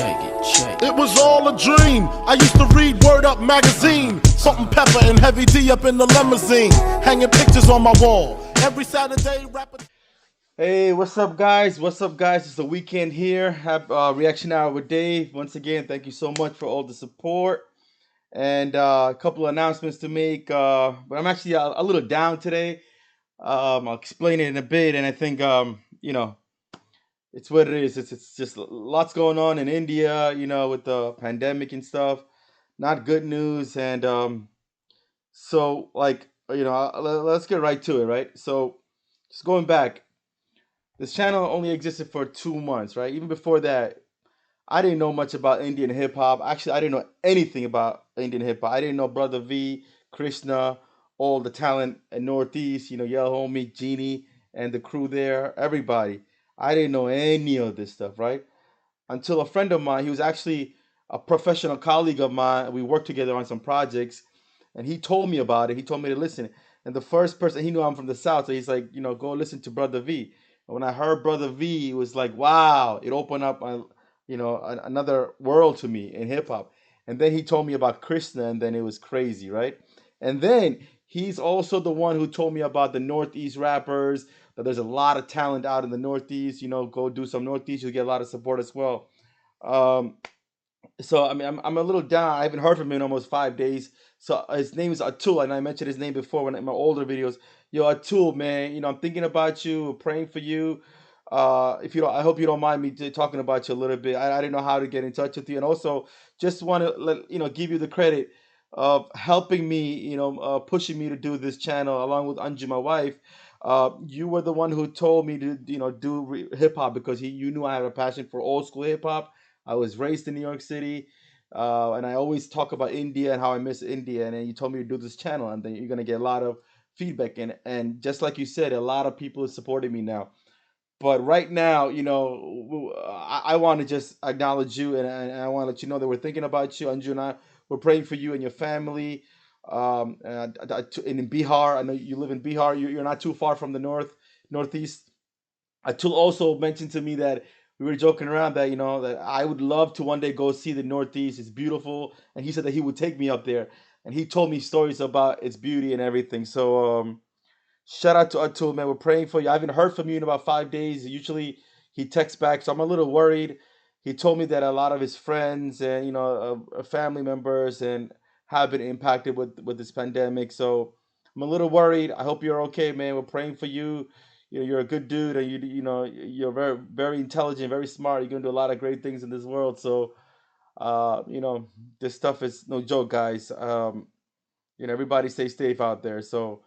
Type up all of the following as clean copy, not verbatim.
It was all a dream. I used to read Word Up magazine. Salt and Pepper and Heavy D up in the limousine, hanging pictures on my wall. Every Saturday, rapping. Hey, what's up, guys? What's up, guys? It's the weekend here. Have Reaction Hour with Dave. Once again, thank you so much for all the support. And a couple of announcements to make. But I'm actually a little down today. I'll explain it in a bit. And I think, it's what it is. It's just lots going on in India, with the pandemic and stuff. Not good news. And so, let's get right to it, right? So, just going back, this channel only existed for 2 months, right? Even before that, I didn't know much about Indian hip hop. Actually, I didn't know anything about Indian hip hop. I didn't know Brother V, Krishna, all the talent in Northeast, Yellow Homie, Genie, and the crew there, everybody. I didn't know any of this stuff, right? Until a friend of mine, he was actually a professional colleague of mine. We worked together on some projects, and he told me about it. He told me to listen. And the first person, he knew I'm from the South, so he's like, go listen to Brother V. And when I heard Brother V, it was like, wow, it opened up, another world to me in hip hop. And then he told me about Krishna, and then it was crazy, right? And then he's also the one who told me about the Northeast rappers, that there's a lot of talent out in the Northeast. Go do some Northeast, you'll get a lot of support as well. Um, so I mean, I'm a little down. I haven't heard from him in almost 5 days. So his name is Atul, and I mentioned his name before in my older videos. Yo, Atul, man, I'm thinking about you, praying for you. If you don't, I hope you don't mind me talking about you a little bit. I didn't know how to get in touch with you, and also just want to give you the credit of helping me, pushing me to do this channel along with Anju, my wife. You were the one who told me to, do hip hop because you knew I had a passion for old school hip hop. I was raised in New York City, and I always talk about India and how I miss India. And then you told me to do this channel, and then you're gonna get a lot of feedback. And just like you said, a lot of people are supporting me now. But right now, I want to just acknowledge you, and I want to let you know that we're thinking about you, Anju and I. We're praying for you and your family. In Bihar, I know you live in Bihar. You're not too far from the northeast. Atul also mentioned to me that we were joking around that that I would love to one day go see the Northeast. It's beautiful, and he said that he would take me up there, and he told me stories about its beauty and everything. So shout out to Atul, man. We're praying for you. I haven't heard from you in about 5 days. Usually he texts back, so I'm a little worried. He told me that a lot of his friends and family members and have been impacted with this pandemic. So I'm a little worried. I hope you're okay, man. We're praying for you. You're a good dude, and you're very very intelligent, very smart. You're gonna do a lot of great things in this world. So uh, you know, this stuff is no joke, guys. Everybody stay safe out there. So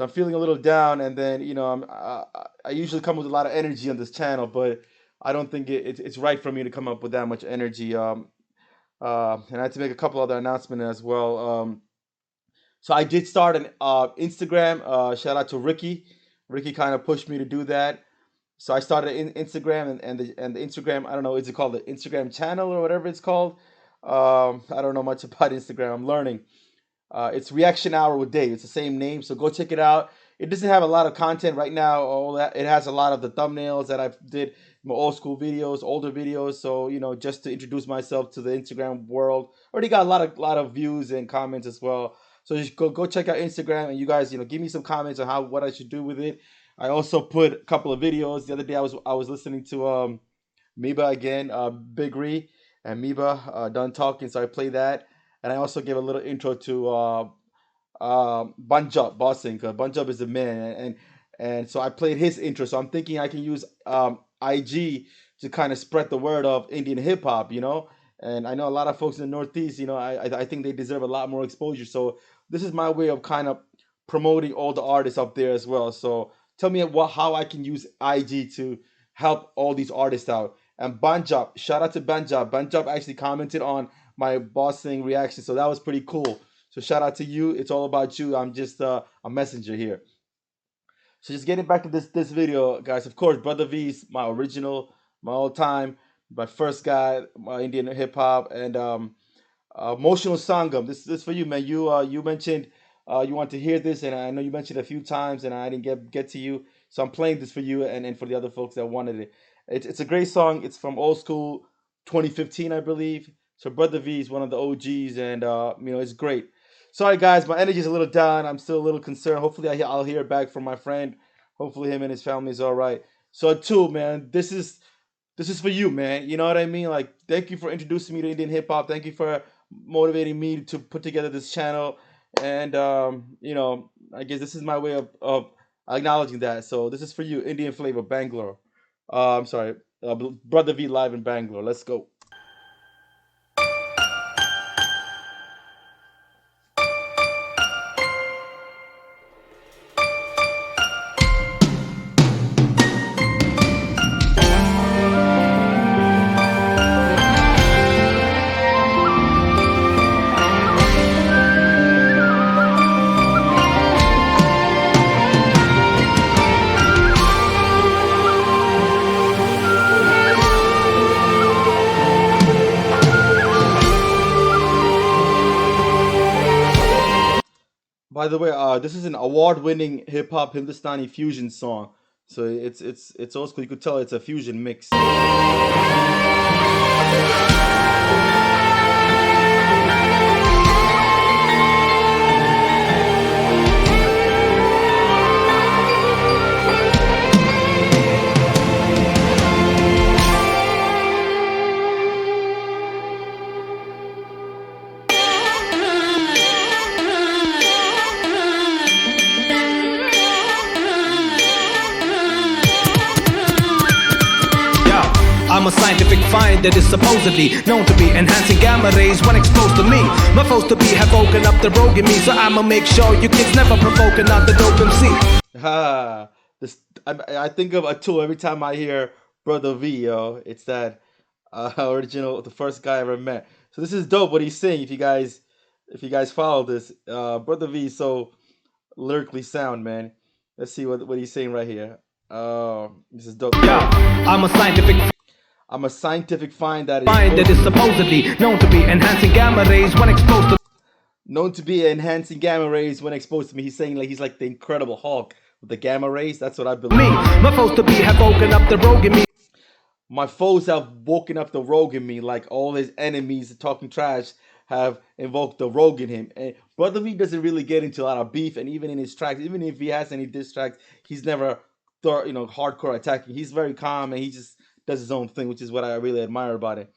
I'm feeling a little down, and then I usually come with a lot of energy on this channel, but I don't think it's right for me to come up with that much energy. And I had to make a couple other announcements as well. So I did start an Instagram. Shout out to Ricky. Ricky kind of pushed me to do that. So I started Instagram, and the Instagram, I don't know, is it called the Instagram channel or whatever it's called? I don't know much about Instagram. I'm learning. It's Reaction Hour with Dave. It's the same name, so go check it out. It doesn't have a lot of content right now. All that it has a lot of the thumbnails that I've did my old school videos, older videos. So just to introduce myself to the Instagram world. Already got a lot of views and comments as well. So just go check out Instagram, and you guys give me some comments on what I should do with it. I also put a couple of videos. The other day I was listening to Miba again, Big Ree and Miba done talking, so I play that, and I also gave a little intro to Banjab Bossing. Banjab is the man, and so I played his intro. So I'm thinking I can use IG to kind of spread the word of Indian hip hop, And I know a lot of folks in the Northeast, I think they deserve a lot more exposure. So this is my way of kind of promoting all the artists up there as well. So tell me how I can use IG to help all these artists out. And Banjab, shout out to Banjab. Banjab actually commented on my bossing reaction, so that was pretty cool. So shout out to you. It's all about you. I'm just a messenger here. So just getting back to this video, guys. Of course, Brother V is my original, my all time, my first guy, my Indian hip hop, and emotional sangam. This for you, man. You mentioned you want to hear this, and I know you mentioned it a few times, and I didn't get to you. So I'm playing this for you and for the other folks that wanted it. It's a great song. It's from old school 2015, I believe. So Brother V is one of the OGs, and it's great. Sorry guys, my energy is a little down. I'm still a little concerned. Hopefully, I'll hear back from my friend. Hopefully, him and his family is all right. So too, man, this is for you, man. You know what I mean? Like, thank you for introducing me to Indian hip hop. Thank you for motivating me to put together this channel. And I guess this is my way of acknowledging that. So this is for you, Indian Flavor, Bangalore. I'm sorry, Brother V live in Bangalore. Let's go. By the way, this is an award-winning hip hop Hindustani fusion song. So it's old school. You could tell it's a fusion mix. I'm a scientific find that is supposedly known to be enhancing gamma rays when exposed to me. My foes to be have woken up the rogue in me, so I'ma make sure you kids never provoke another dope MC. I think of Atul every time I hear Brother V, yo. It's that original, the first guy I ever met. So this is dope what he's saying. If you guys follow this, Brother V is so lyrically sound, man. Let's see what he's saying right here. This is dope. I'm a scientific find that is supposedly known to be enhancing gamma rays when exposed to me. He's saying like he's like the Incredible Hulk with the gamma rays. That's what I believe. me. My foes to be have woken up the rogue in me. My foes have woken up the rogue in me, like all his enemies talking trash have invoked the rogue in him. And Brother V doesn't really get into a lot of beef, and even in his tracks, even if he has any diss tracks, he's never hardcore attacking. He's very calm and he just does his own thing, which is what I really admire about it.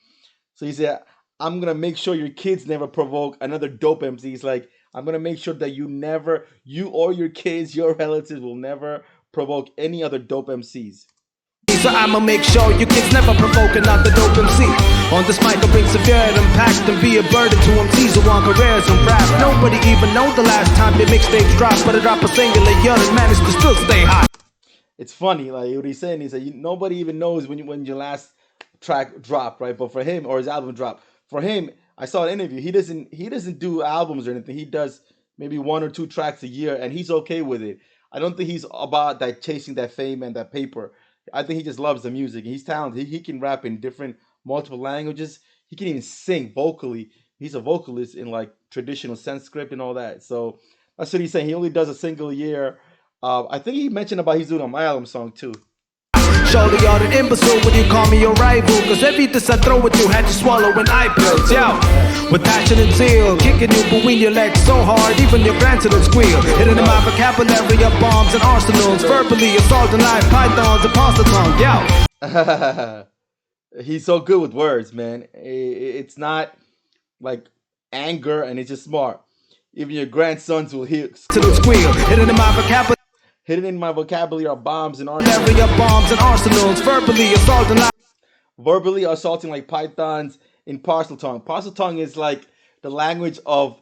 So he said, I'm gonna make sure your kids never provoke another dope MC. He's like, I'm gonna make sure that you or your kids, your relatives will never provoke any other dope MCs. So I'ma make sure you kids never provoke another dope MC. On this mic I bring severe impact and be a burden to MCs who want careers and rap. Nobody even know the last time their mixtapes dropped, but I drop a single a year and managed to still stay hot. It's funny, like what he's saying is that nobody even knows when your last track dropped, right? But for him, or his album dropped, for him, I saw an interview. He doesn't do albums or anything. He does maybe 1 or 2 tracks a year, and he's okay with it. I don't think he's about that chasing that fame and that paper. I think he just loves the music. He's talented. He can rap in different multiple languages. He can even sing vocally. He's a vocalist in like traditional Sanskrit and all that. So that's what he's saying. He only does a single year. I think he mentioned about he's doing a Malayalam song too. Surely you're an imbecile when you call me your rival, cause every diss I throw at you had to swallow an eye pills. Yo, with passion and zeal, kicking you between your legs so hard even your grandson will squeal. Hidden in my vocabulary of bombs and arsenals, verbally assaulting live pythons and pasta tongue. Yo, He's so good with words, man. It's not like anger, and it's just smart. Even your grandsons will hear squeal. Hidden in my vocabulary are bombs and arsenals, verbally assaulting like pythons in parcel tongue. Parcel tongue is like the language of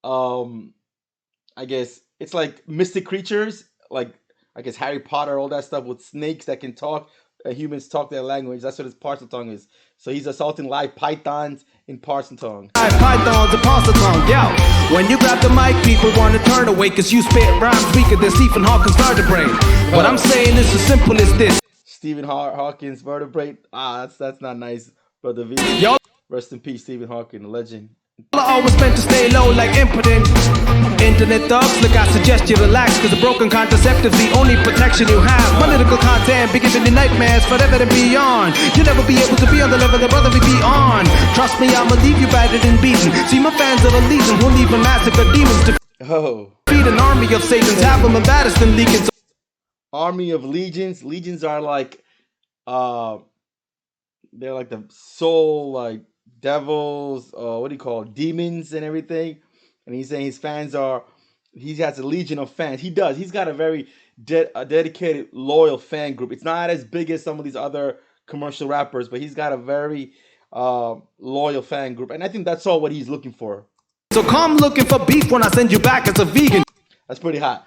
I guess it's like mystic creatures, like I guess Harry Potter, all that stuff with snakes that can talk. Humans talk their language. That's what his parcel tongue is. So he's assaulting live pythons in parcel tongue. Live pythons in parcel tongue. Yo, when you grab the mic, people want to turn away, cause you spit rhymes weaker than Stephen Hawking's vertebrae. What I'm saying is as simple as this. Stephen Hawking's vertebrae. That's not nice, Brother V. Yo, rest in peace, Stephen Hawking, a legend. I always meant to stay low like impotent. Internet thugs, look, I suggest you relax, cause a broken contraceptive's the only protection you have. Political content be giving you nightmares forever and beyond. You'll never be able to be on the level that Brother V be on. Trust me, I'ma leave you battered and beaten. See, my fans are a legion who'll even massacre demons to feed an army of Satan's, have them embarrassed and leaking. Army of legions. Legions are like they're like the soul, like devils, what do you call it? Demons and everything. And he's saying his fans are, he has a legion of fans. He does. He's got a very dedicated, loyal fan group. It's not as big as some of these other commercial rappers, but he's got a very loyal fan group. And I think that's all what he's looking for. So come looking for beef when I send you back as a vegan. That's pretty hot.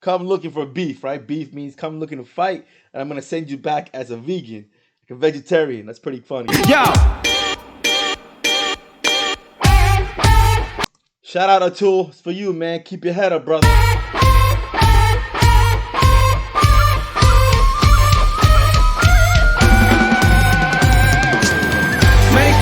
Come looking for beef, right? Beef means come looking to fight, and I'm going to send you back as a vegan, like a vegetarian. That's pretty funny. Yo! Shout out Atul. It's for you, man. Keep your head up, brother. Make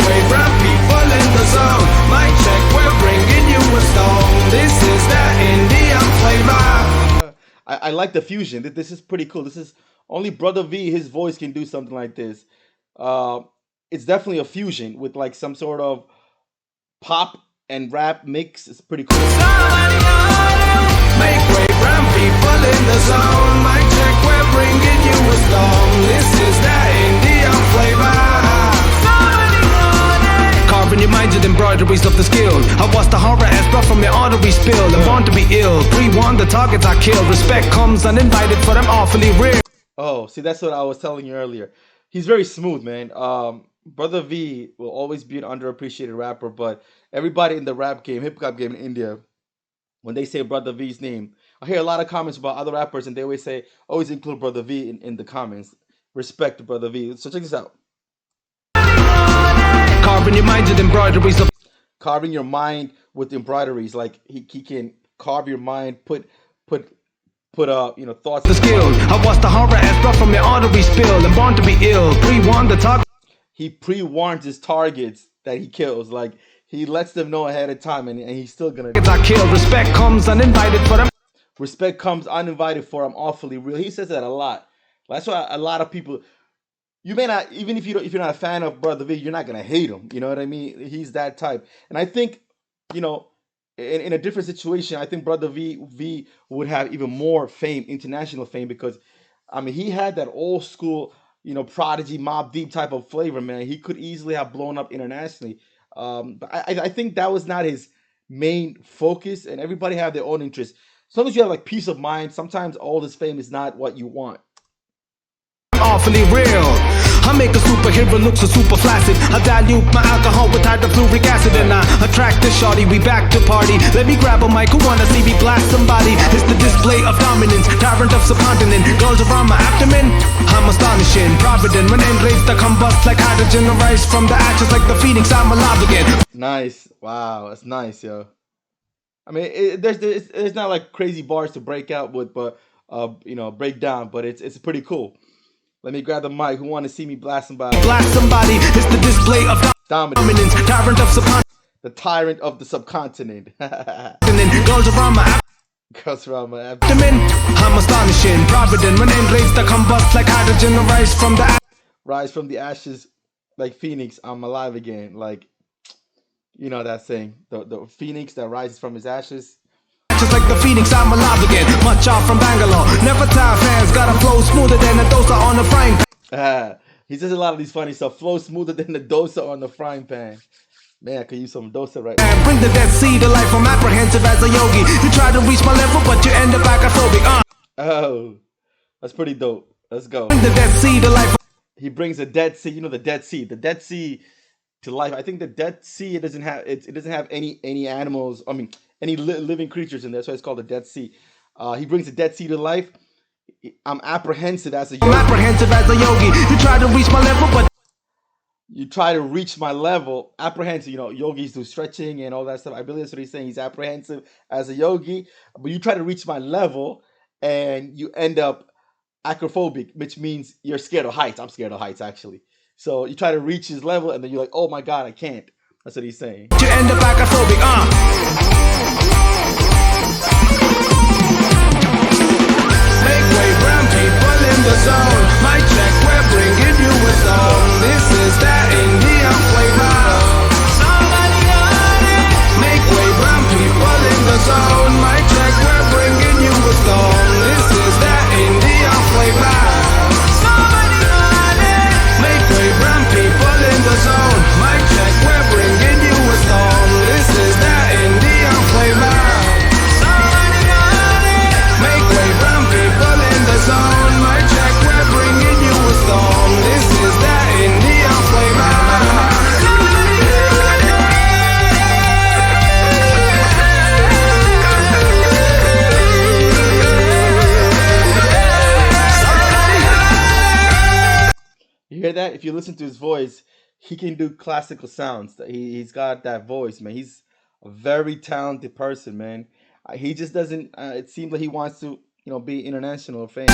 way, brown people in the zone. My check, we're bringing you a stone. This is that Indian flavor. I like the fusion. This is pretty cool. This is only Brodha V, his voice can do something like this. It's definitely a fusion with like some sort of pop and rap mix. It's pretty cool. Make way, brown people in the zone. My check, we're bringing you a stone. This is that Indian flavor. Carving your minds with embroideries of the skill. I watch the horror as blood from your artery spill. I'm born to be ill. Pre-warn the targets I kill. Respect comes uninvited, for I'm awfully real. Oh, see, that's what I was telling you earlier. He's very smooth, man. Brodha V will always be an underappreciated rapper, but everybody in the rap game, hip hop game in India, when they say Brodha V's name, I hear a lot of comments about other rappers, and they always say, always include Brodha V in the comments. Respect to Brodha V. So check this out. Carving your minds with embroideries of Carving your mind with embroideries, like he can carve your mind, put thoughts. the skill. I watch the horror as blood from your artery spill. I'm born to be ill. Pre-warn the target. He pre-warns his targets that he kills. Like he lets them know ahead of time, and he's still gonna. I kill. Respect comes uninvited, for them. Respect comes uninvited, for I'm awfully real. He says that a lot. That's why a lot of people. You may not, even if you're not a fan of Brodha V, you're not gonna hate him. You know what I mean? He's that type. And I think, in a different situation, I think Brodha V would have even more fame, international fame, because I mean he had that old school, Prodigy, Mobb Deep type of flavor, man. He could easily have blown up internationally. But I think that was not his main focus, and everybody have their own interests. As long as you have like peace of mind, sometimes all this fame is not what you want. Awfully real. I make a superhero look so super flaccid. I dilute my alcohol with hydrofluoric acid, and I attract the shawty. We back to party. Let me grab a mic. Who wanna see me blast somebody? It's the display of dominance, tyrant of subcontinent. Girls around my abdomen, I'm astonishing. Provident, my name blades that combust like hydrogen. The rise from the ashes like the phoenix. I'm alive again. Nice. Wow, that's nice, yo. I mean, there's not like crazy bars to break out with, but break down. But it's pretty cool. Let me grab the mic. Who want to see me blast somebody? Blast somebody. It's the display of dominance, tyrant of subcontinent. The tyrant of the subcontinent. Girls around my Girls around my abdomen, I'm astonishing. Provident, my name blades that combust like hydrogen. The rise from the ashes like phoenix. I'm alive again. Like, you know that saying, the phoenix that rises from his ashes. Just like the phoenix, I'm alive again. Much off from Bangalore. Never tire fans, gotta flow smoother than a dosa on the frying pan. He says a lot of these funny stuff. Flow smoother than the dosa on the frying pan. Man, I could use some dosa right now. Bring the Dead Sea to life. I'm apprehensive as a yogi. You try to reach my level, but you end up acrophobic. Oh, that's pretty dope. Let's go. Bring the Dead Sea to life. He brings the Dead Sea. The Dead Sea. The Dead Sea to life. I think the Dead Sea, it doesn't have any animals. I mean, any living creatures in there. So it's called the Dead Sea. He brings the Dead Sea to life. I'm apprehensive as a yogi. You try to reach my level, but you try to reach my level. Apprehensive, yogis do stretching and all that stuff. I believe that's what he's saying. He's apprehensive as a yogi, but you try to reach my level and you end up acrophobic, which means you're scared of heights. I'm scared of heights, actually. So you try to reach his level and then you're like, oh my God, I can't. That's what he's saying. You end up acrophobic, Make way, brown people in the zone. My check, we're bringing you a song. This is that Indian flavor. Make way, brown people in the zone. My check, we're bringing you a song. This is that Indian flavor. Make way, brown people in the zone. My check, we're bringing you a song. This is that Indian flavor. Make way, brown people in the zone. My check, we're bringing you a song. This is that Indian flavor. You hear that? If you listen to his voice, he can do classical sounds. He's got that voice, man. He's a very talented person, man. He just doesn't. It seems like he wants to, be international famous.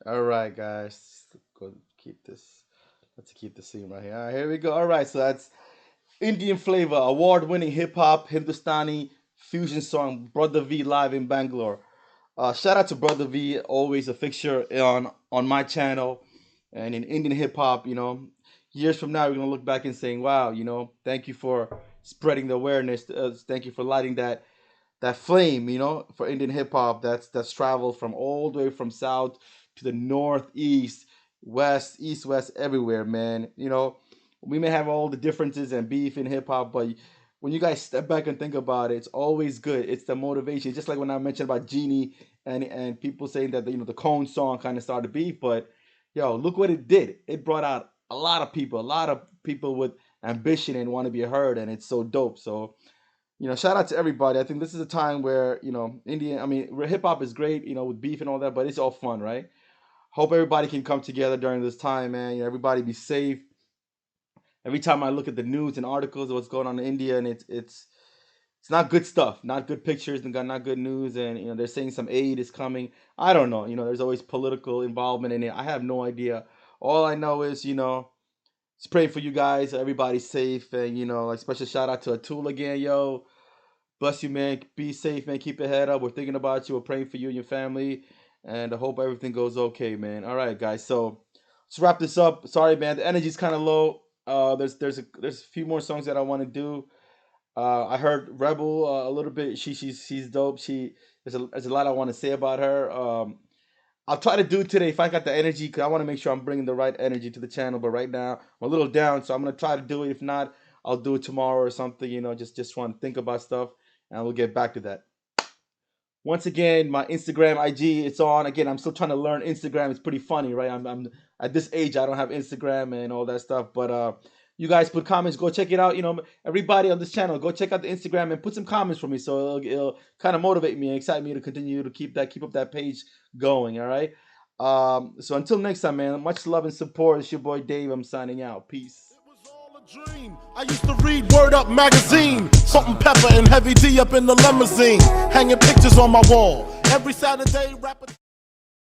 All right, guys, go keep this. Let's keep the scene right here. All right, here we go. All right, so that's Indian Flavor, award-winning hip-hop, Hindustani fusion song, Brodha V live in Bangalore. Shout out to Brodha V, always a fixture on my channel and in Indian hip-hop. Years from now, we're gonna look back and saying, wow, thank you for spreading the awareness. Thank you for lighting that flame, for Indian hip-hop that's traveled from all the way from south to the north, east, west, everywhere, man. We may have all the differences and beef in hip hop, but when you guys step back and think about it, it's always good. It's the motivation. Just like when I mentioned about Genie and people saying that the Cone song kind of started beef, but look what it did. It brought out a lot of people with ambition and want to be heard, and it's so dope. So shout out to everybody. I think this is a time where hip hop is great, with beef and all that, but it's all fun, right? Hope everybody can come together during this time, man. Everybody be safe. Every time I look at the news and articles of what's going on in India, and it's not good stuff, not good pictures, and not good news, and they're saying some aid is coming. I don't know. There's always political involvement in it. I have no idea. All I know is, just pray for you guys. Everybody's safe, and like special shout out to Atul again, yo. Bless you, man. Be safe, man. Keep your head up. We're thinking about you. We're praying for you and your family. And I hope everything goes okay, man. All right, guys. So let's wrap this up. Sorry, man. The energy's kind of low. There's a few more songs that I want to do. I heard Rebel a little bit. She's dope. There's a lot I want to say about her. I'll try to do it today if I got the energy, because I want to make sure I'm bringing the right energy to the channel. But right now I'm a little down, so I'm gonna try to do it. If not, I'll do it tomorrow or something. Just want to think about stuff, and we'll get back to that. Once again, my Instagram, IG, it's on. Again, I'm still trying to learn Instagram. It's pretty funny, right? I'm at this age, I don't have Instagram and all that stuff. But you guys put comments, go check it out. Everybody on this channel, go check out the Instagram and put some comments for me, so it'll kind of motivate me and excite me to continue to keep up that page going. All right. So until next time, man. Much love and support. It's your boy Dave. I'm signing out. Peace. Dream. I used to read Word Up magazine, Salt and Pepper and Heavy D up in the limousine, hanging pictures on my wall every Saturday. Rapping.